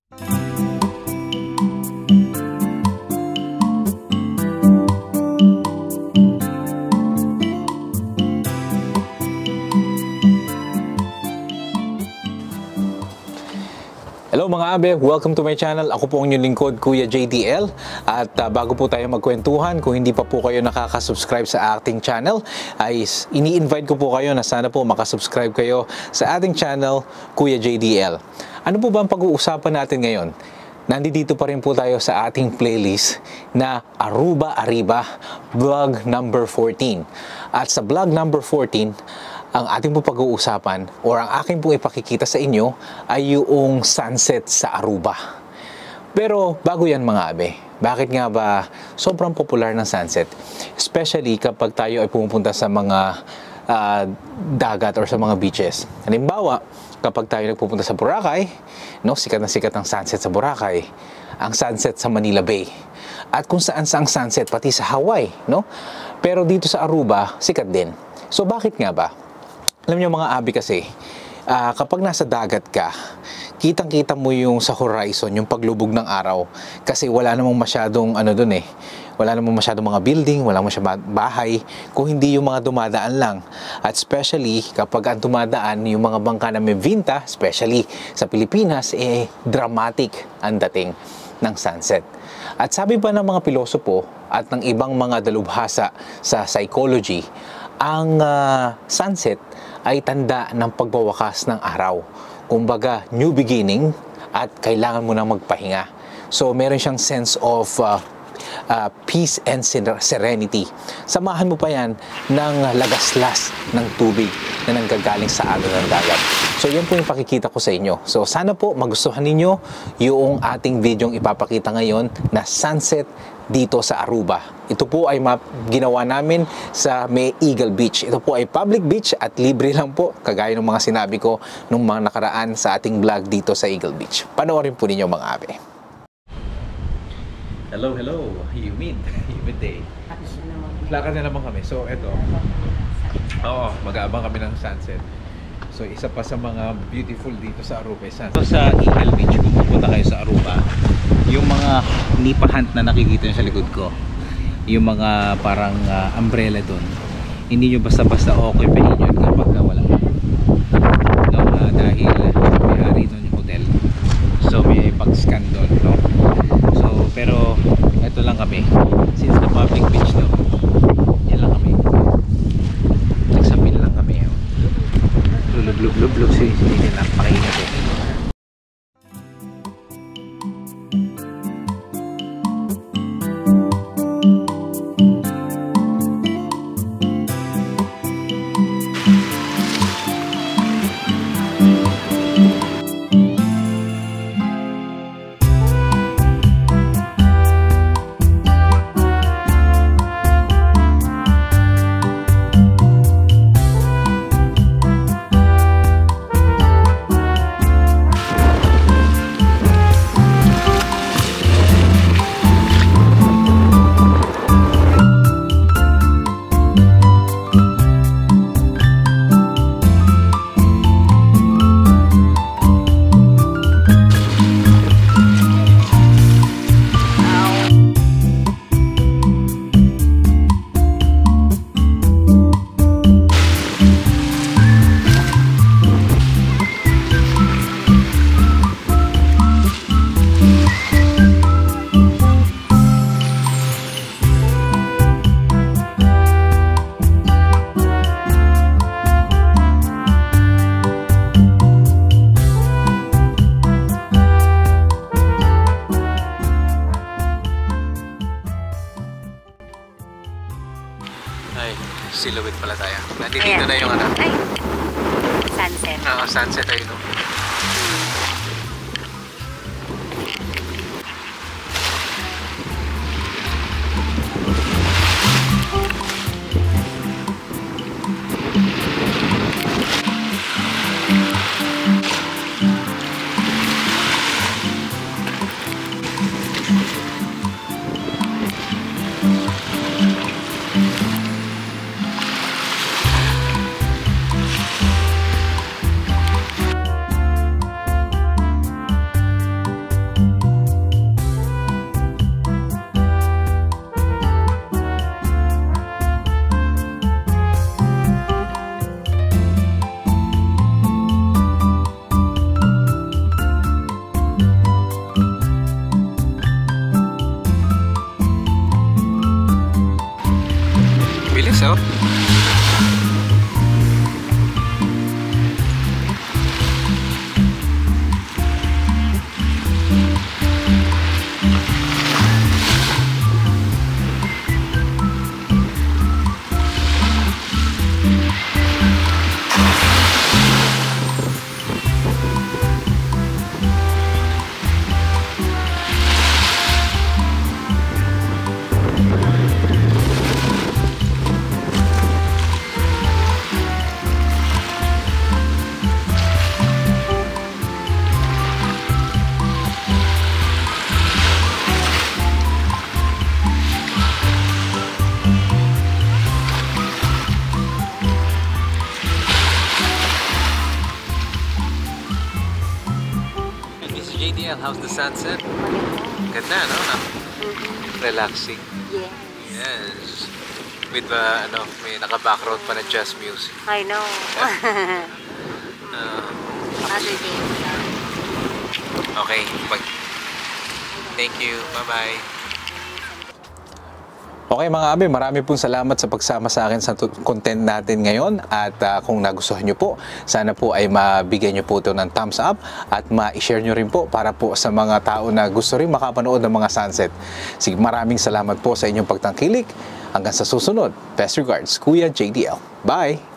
Hello mga abe, welcome to my channel. Ako po ang inyong lingkod, Kuya JDL. At bago po tayo magkwentuhan, kung hindi pa po kayo nakaka-subscribe sa ating channel, ay ini-invite ko po kayo na sana po makasubscribe kayo sa ating channel, Kuya JDL. Ano po ba ang pag-uusapan natin ngayon? Nandito pa rin po tayo sa ating playlist na Aruba Arriba Vlog number 14. At sa vlog number 14, ang ating po pag-uusapan or ang aking po ipakikita sa inyo ay yung sunset sa Aruba. Pero bago yan mga abe, bakit nga ba sobrang popular ng sunset? Especially kapag tayo ay pumupunta sa mga dagat or sa mga beaches. Halimbawa, kapag tayo nagpupunta sa Boracay, no, sikat na sikat ang sunset sa Boracay, ang sunset sa Manila Bay, at kung saan sa ang sunset pati sa Hawaii, no? Pero dito sa Aruba, sikat din. So bakit nga ba? Alam niyo mga abi kasi, kapag nasa dagat ka, kitang-kita mo yung sa horizon, yung paglubog ng araw. Kasi wala namang masyadong wala namang masyadong mga building, wala masyadong bahay, kung hindi yung mga dumadaan lang. At especially kapag ang dumadaan, yung mga bangka na may vinta, especially sa Pilipinas, dramatic ang dating ng sunset. At sabi pa ng mga pilosopo at ng ibang mga dalubhasa sa psychology, ang sunset ay tanda ng pagwawakas ng araw. Kumbaga, new beginning at kailangan mo na magpahinga. So, meron siyang sense of peace and serenity. Samahan mo pa yan ng lagaslas ng tubig na nanggagaling sa alon ng dagat. So, yan po yung pakikita ko sa inyo. So, sana po magustuhan ninyo yung ating video ipapakita ngayon na sunset dito sa Aruba. Ito po ay ginawa namin sa May Eagle Beach. Ito po ay public beach at libre lang po, kagaya ng mga sinabi ko nung mga nakaraan sa ating vlog dito sa Eagle Beach. Panoorin po ninyo mga abe. Hello, humid day. Lakad na naman kami. So, ito. Mag-aabang kami ng sunset. So, isa pa sa mga beautiful dito sa Aruba. So, sa Eagle Beach, kung pupunta kayo sa Aruba, yung mga nipa hunt na nakikita nyo sa likod ko, yung mga parang umbrella doon, hindi nyo basta-basta occupyin yun kapag wala. No? Dahil may-ari doon yung hotel. So, may pag-scan doon. No? So, pero ito lang kami. Since the public beach daw, yan lang kami. Nagsapin lang kami. Lulub-lub-lub-lub. Sige lang, pakingat eh. Silhouette pala tayo. Nandito na yung sunset. Sunset ay ito. JDL, how's the sunset? Ganda, no? Relaxing. Yes. Yes. With may naka-background pa na jazz music. I know. Other day. Okay. Thank you. Bye-bye. Okay mga abe, marami pong salamat sa pagsama sa akin sa content natin ngayon at kung nagustuhan nyo po, sana po ay mabigyan nyo po ito ng thumbs up at ma-share nyo rin po para po sa mga tao na gusto rin makapanood ng mga sunset. Sige, maraming salamat po sa inyong pagtangkilik. Hanggang sa susunod. Best regards, Kuya JDL. Bye!